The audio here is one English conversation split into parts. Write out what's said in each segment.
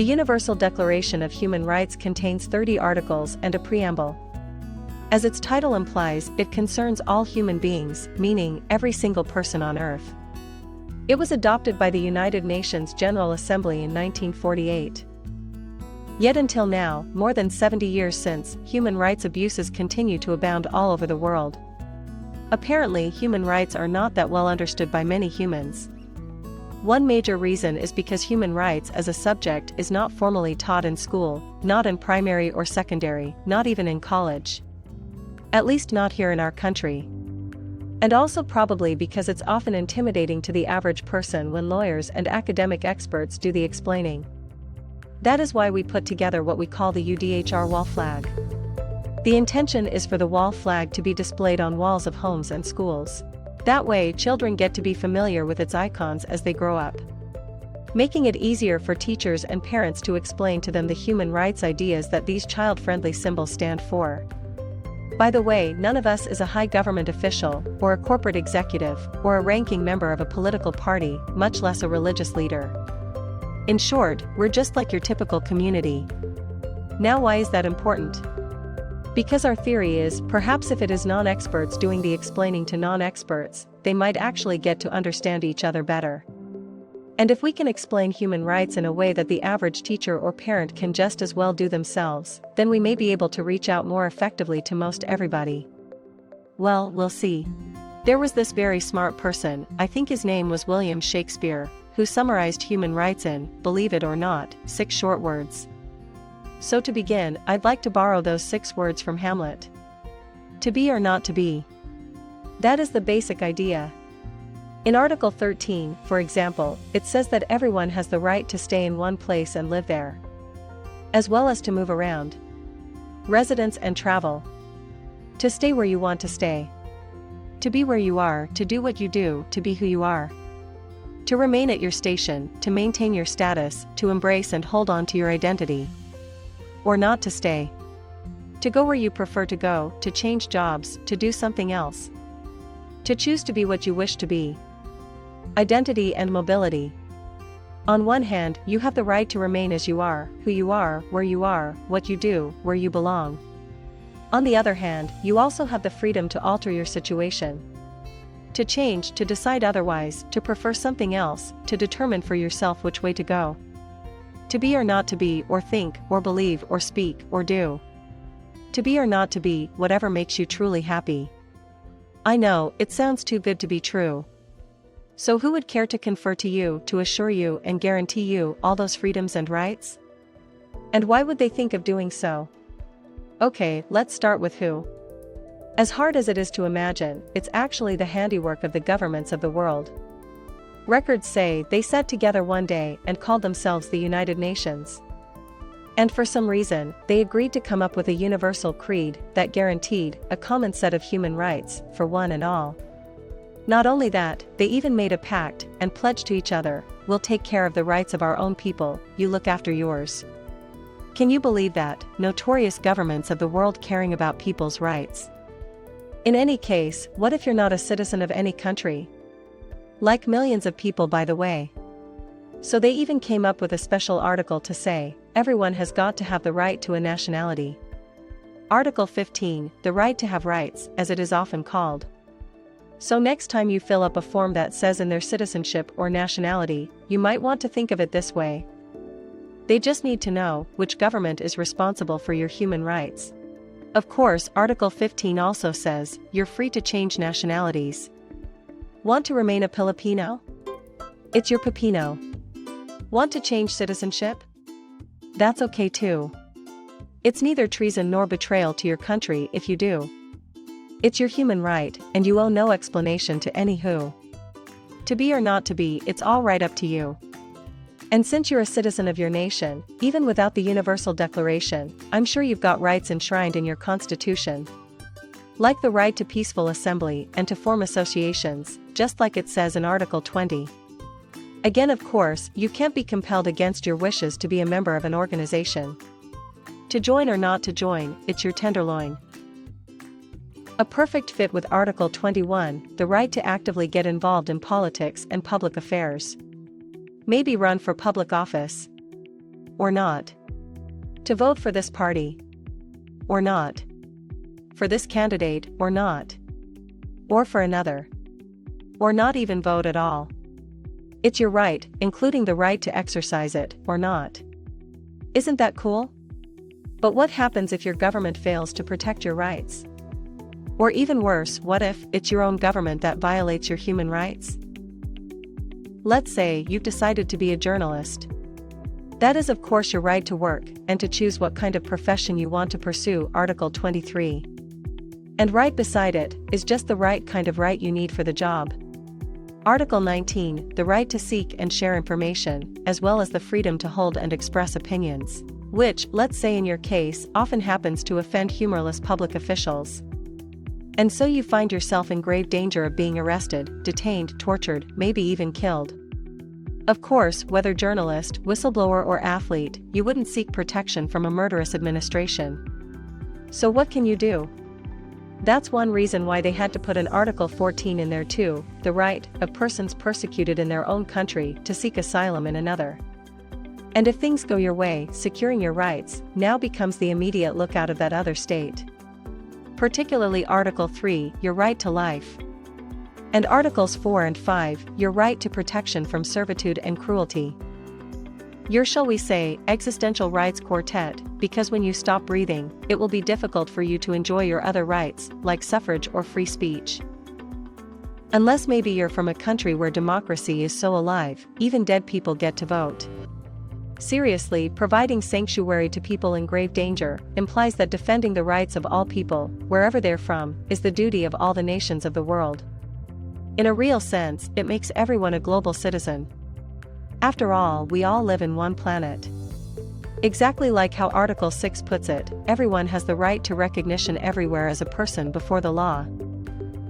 The Universal Declaration of Human Rights contains 30 articles and a preamble. As its title implies, it concerns all human beings, meaning every single person on Earth. It was adopted by the United Nations General Assembly in 1948. Yet until now, more than 70 years since, human rights abuses continue to abound all over the world. Apparently, human rights are not that well understood by many humans. One major reason is because human rights as a subject is not formally taught in school, not in primary or secondary, not even in college. At least not here in our country. And also probably because it's often intimidating to the average person when lawyers and academic experts do the explaining. That is why we put together what we call the UDHR wall flag. The intention is for the wall flag to be displayed on walls of homes and schools. That way, children get to be familiar with its icons as they grow up, making it easier for teachers and parents to explain to them the human rights ideas that these child-friendly symbols stand for. By the way, none of us is a high government official, or a corporate executive, or a ranking member of a political party, much less a religious leader. In short, we're just like your typical community. Now, why is that important? Because our theory is, perhaps if it is non-experts doing the explaining to non-experts, they might actually get to understand each other better. And if we can explain human rights in a way that the average teacher or parent can just as well do themselves, then we may be able to reach out more effectively to most everybody. Well, we'll see. There was this very smart person, I think his name was William Shakespeare, who summarized human rights in, believe it or not, 6 short words. So to begin, I'd like to borrow those 6 words from Hamlet. To be or not to be. That is the basic idea. In Article 13, for example, it says that everyone has the right to stay in one place and live there, as well as to move around. Residence and travel. To stay where you want to stay. To be where you are, to do what you do, to be who you are. To remain at your station, to maintain your status, to embrace and hold on to your identity. Or not to stay. To go where you prefer to go, to change jobs, to do something else. To choose to be what you wish to be. Identity and mobility. On one hand, you have the right to remain as you are, who you are, where you are, what you do, where you belong. On the other hand, you also have the freedom to alter your situation. To change, to decide otherwise, to prefer something else, to determine for yourself which way to go. To be or not to be, or think, or believe, or speak, or do. To be or not to be, whatever makes you truly happy. I know, it sounds too good to be true. So who would care to confer to you, to assure you and guarantee you all those freedoms and rights? And why would they think of doing so? Okay, let's start with who. As hard as it is to imagine, it's actually the handiwork of the governments of the world. Records say they sat together one day and called themselves the United Nations. And for some reason, they agreed to come up with a universal creed that guaranteed a common set of human rights for one and all. Not only that, they even made a pact and pledged to each other, we'll take care of the rights of our own people, you look after yours. Can you believe that? Notorious governments of the world caring about people's rights. In any case, what if you're not a citizen of any country? Like millions of people, by the way. So they even came up with a special article to say, everyone has got to have the right to a nationality. Article 15, the right to have rights, as it is often called. So next time you fill up a form that says in their citizenship or nationality, you might want to think of it this way. They just need to know which government is responsible for your human rights. Of course, Article 15 also says, you're free to change nationalities. Want to remain a Filipino? It's your Pepino. Want to change citizenship? That's okay too. It's neither treason nor betrayal to your country if you do. It's your human right, and you owe no explanation to any who. To be or not to be, it's all right up to you. And since you're a citizen of your nation, even without the Universal Declaration, I'm sure you've got rights enshrined in your Constitution. Like the right to peaceful assembly and to form associations, just like it says in Article 20. Again, of course, you can't be compelled against your wishes to be a member of an organization. To join or not to join, it's your tenderloin. A perfect fit with Article 21, the right to actively get involved in politics and public affairs. Maybe run for public office. or not. To vote for this party, or not. For this candidate, or not. Or for another. Or not even vote at all. It's your right, including the right to exercise it, or not. Isn't that cool? But what happens if your government fails to protect your rights? Or even worse, what if it's your own government that violates your human rights? Let's say you've decided to be a journalist. That is of course your right to work and to choose what kind of profession you want to pursue, Article 23. And right beside it is just the right kind of right you need for the job. Article 19, the right to seek and share information, as well as the freedom to hold and express opinions, which, let's say in your case, often happens to offend humorless public officials. And so you find yourself in grave danger of being arrested, detained, tortured, maybe even killed. Of course, whether journalist, whistleblower or athlete, you wouldn't seek protection from a murderous administration. So what can you do? That's one reason why they had to put an Article 14 in there too, the right of persons persecuted in their own country to seek asylum in another. And if things go your way, securing your rights now becomes the immediate lookout of that other state. Particularly Article 3, your right to life. And Articles 4 and 5, your right to protection from servitude and cruelty. Your, shall we say, existential rights quartet, because when you stop breathing, it will be difficult for you to enjoy your other rights, like suffrage or free speech. Unless maybe you're from a country where democracy is so alive, even dead people get to vote. Seriously, providing sanctuary to people in grave danger implies that defending the rights of all people, wherever they're from, is the duty of all the nations of the world. In a real sense, it makes everyone a global citizen. After all, we all live in one planet. Exactly like how Article 6 puts it, everyone has the right to recognition everywhere as a person before the law.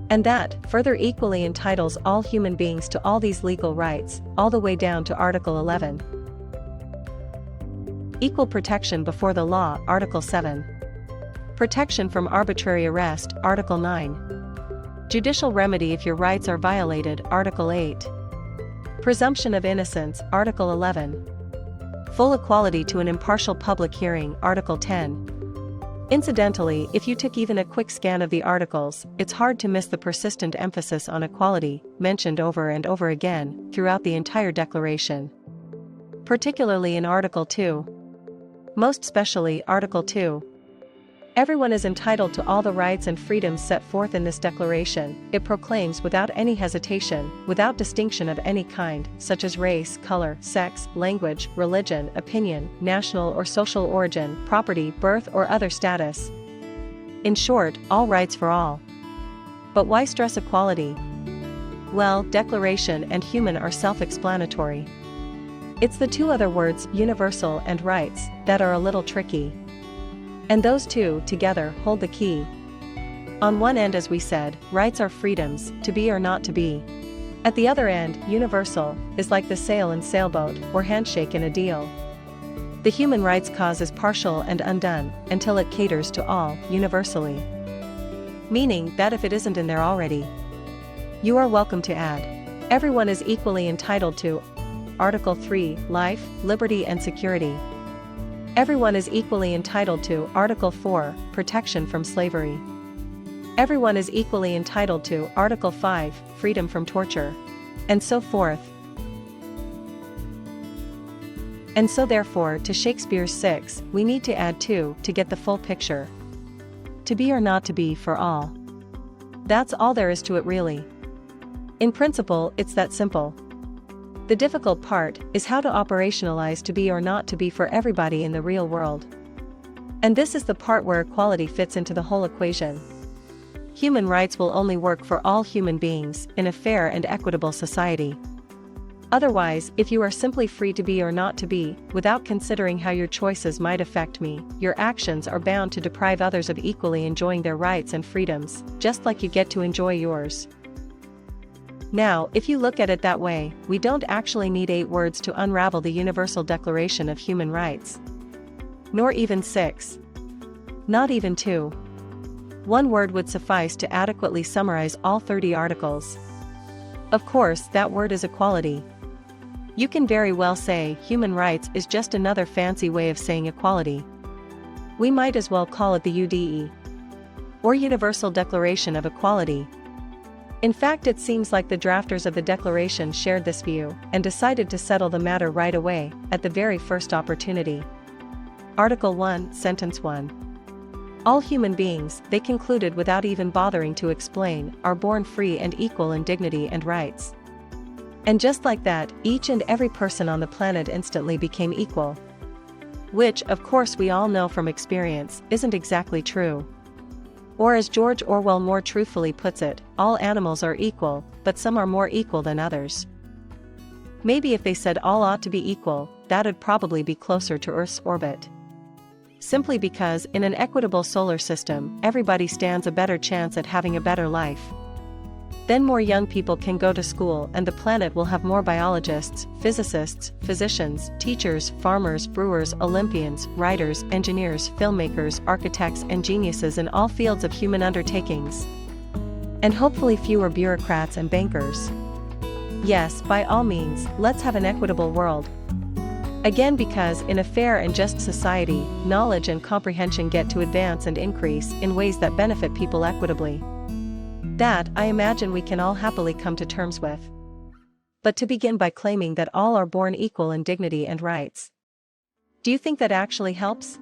And that, further equally entitles all human beings to all these legal rights, all the way down to Article 11. Equal protection before the law, Article 7. Protection from arbitrary arrest, Article 9. Judicial remedy if your rights are violated, Article 8. Presumption of innocence, Article 11. Full equality to an impartial public hearing, Article 10. Incidentally, if you took even a quick scan of the articles, it's hard to miss the persistent emphasis on equality, mentioned over and over again, throughout the entire Declaration. Particularly in Article 2. Most especially Article 2. Everyone is entitled to all the rights and freedoms set forth in this declaration, it proclaims without any hesitation, without distinction of any kind, such as race, color, sex, language, religion, opinion, national or social origin, property, birth or other status. In short, all rights for all. But why stress equality? Well, declaration and human are self-explanatory. It's the two other words, universal and rights, that are a little tricky. And those two, together, hold the key. On one end, as we said, rights are freedoms, to be or not to be. At the other end, universal, is like the sail and sailboat, or handshake in a deal. The human rights cause is partial and undone, until it caters to all, universally. Meaning that if it isn't in there already, you are welcome to add. Everyone is equally entitled to Article 3, life, liberty and security. Everyone is equally entitled to Article 4, protection from slavery. Everyone is equally entitled to Article 5, freedom from torture. And so forth. And so therefore, to Shakespeare's 6, we need to add 2 to get the full picture. To be or not to be for all. That's all there is to it really. In principle, it's that simple. The difficult part is how to operationalize to be or not to be for everybody in the real world. And this is the part where equality fits into the whole equation. Human rights will only work for all human beings in a fair and equitable society. Otherwise, if you are simply free to be or not to be, without considering how your choices might affect me, your actions are bound to deprive others of equally enjoying their rights and freedoms, just like you get to enjoy yours. Now, if you look at it that way, we don't actually need 8 words to unravel the Universal Declaration of Human Rights. Nor even 6. Not even 2. One word would suffice to adequately summarize all 30 articles. Of course, that word is equality. You can very well say human rights is just another fancy way of saying equality. We might as well call it the UDE, or Universal Declaration of Equality. In fact, it seems like the drafters of the Declaration shared this view and decided to settle the matter right away, at the very first opportunity. Article 1, Sentence 1. All human beings, they concluded without even bothering to explain, are born free and equal in dignity and rights. And just like that, each and every person on the planet instantly became equal. Which, of course, we all know from experience, isn't exactly true. Or as George Orwell more truthfully puts it, all animals are equal, but some are more equal than others. Maybe if they said all ought to be equal, that'd probably be closer to Earth's orbit. Simply because, in an equitable solar system, everybody stands a better chance at having a better life. Then more young people can go to school and the planet will have more biologists, physicists, physicians, teachers, farmers, brewers, Olympians, writers, engineers, filmmakers, architects and geniuses in all fields of human undertakings. And hopefully fewer bureaucrats and bankers. Yes, by all means, let's have an equitable world. Again, because in a fair and just society, knowledge and comprehension get to advance and increase in ways that benefit people equitably. That, I imagine, we can all happily come to terms with. But to begin by claiming that all are born equal in dignity and rights, do you think that actually helps?